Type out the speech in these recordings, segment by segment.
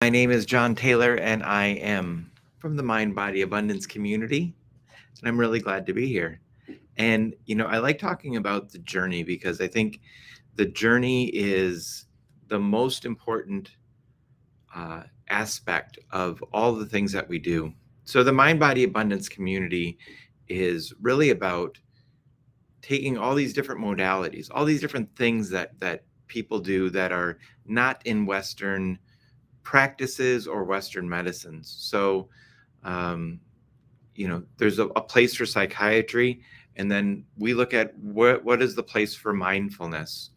My name is John Taylor, and I am from the Mind Body Abundance community. And I'm really glad to be here. And, I like talking about the journey because I think the journey is the most important aspect of all the things that we do. So, the Mind Body Abundance community is really about taking all these different modalities, all these different things that people do that are not in Western practices or Western medicines. So, um, there's a place for psychiatry, and then we look at what is the place for mindfulness,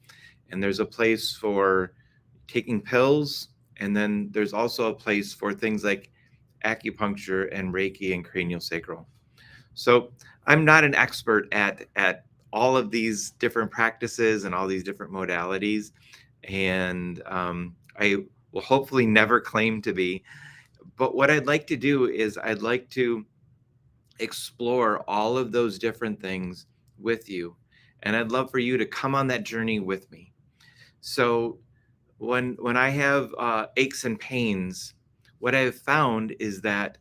and there's a place for taking pills, and then there's also a place for things like acupuncture and Reiki and cranial sacral. So I'm not an expert at all of these different practices and all these different modalities, and I will hopefully never claim to be. But what I'd like to do is I'd like to explore all of those different things with you, and I'd love for you to come on that journey with me. So when I have aches and pains, what I've found is that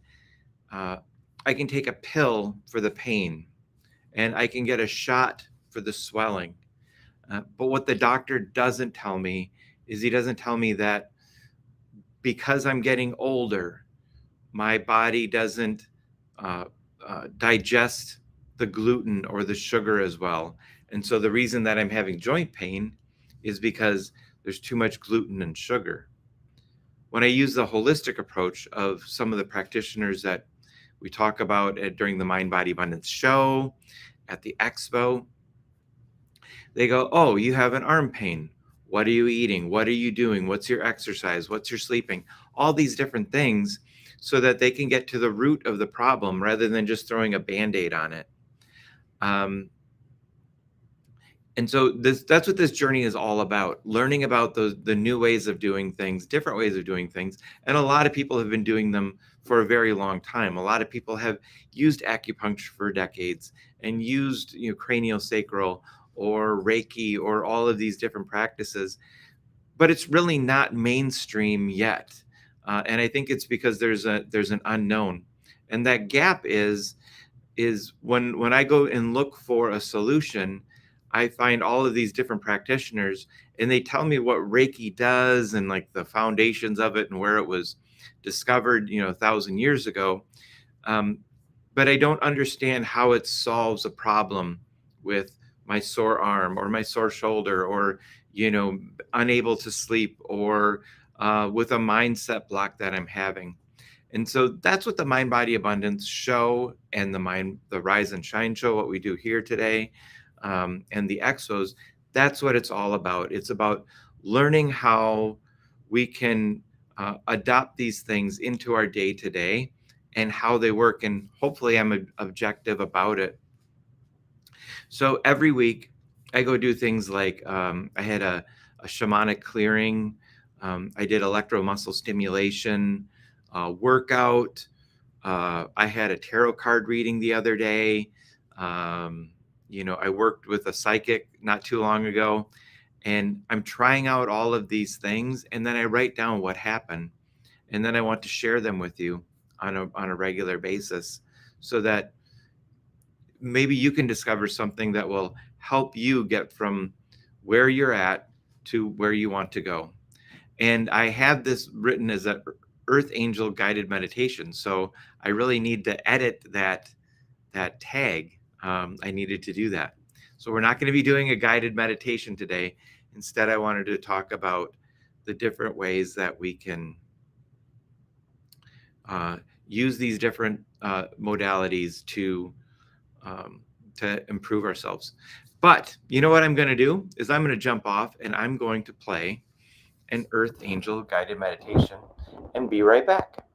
uh, I can take a pill for the pain, and I can get a shot for the swelling. But what the doctor doesn't tell me is he doesn't tell me that because I'm getting older, my body doesn't uh, digest the gluten or the sugar as well. And so the reason that I'm having joint pain is because there's too much gluten and sugar. When I use the holistic approach of some of the practitioners that we talk about during the Mind Body Abundance show, at the expo, they go, "Oh, you have an arm pain. What are you eating? What are you doing? What's your exercise? What's your sleeping?" All these different things so that they can get to the root of the problem rather than just throwing a band-aid on it. Um, and so that's what this journey is all about, learning about the new ways of doing things, different ways of doing things. And a lot of people have been doing them for a very long time. A lot of people have used acupuncture for decades and used cranial sacral or Reiki or all of these different practices, but it's really not mainstream yet. And I think it's because there's an unknown, and that gap is when I go and look for a solution, I find all of these different practitioners, and they tell me what Reiki does and like the foundations of it and where it was discovered, 1,000 years ago. Um, but I don't understand how it solves a problem with my sore arm or my sore shoulder or, unable to sleep or with a mindset block that I'm having. And so that's what the Mind Body Abundance show and the Rise and Shine show, what we do here today, and the expos, that's what it's all about. It's about learning how we can adopt these things into our day to day and how they work. And hopefully, I'm objective about it. So every week, I go do things like I had a shamanic clearing, I did electromuscle stimulation, workout. I had a tarot card reading the other day. I worked with a psychic not too long ago, and I'm trying out all of these things, and then I write down what happened, and then I want to share them with you on a regular basis, so that maybe you can discover something that will help you get from where you're at to where you want to go. And I have this written as a Earth Angel guided meditation. So I really need to edit that tag. I needed to do that. So we're not going to be doing a guided meditation today. Instead, I wanted to talk about the different ways that we can uh, use these different modalities um, to improve ourselves. But you know what I'm going to do is I'm going to jump off and I'm going to play an Earth Angel guided meditation and be right back.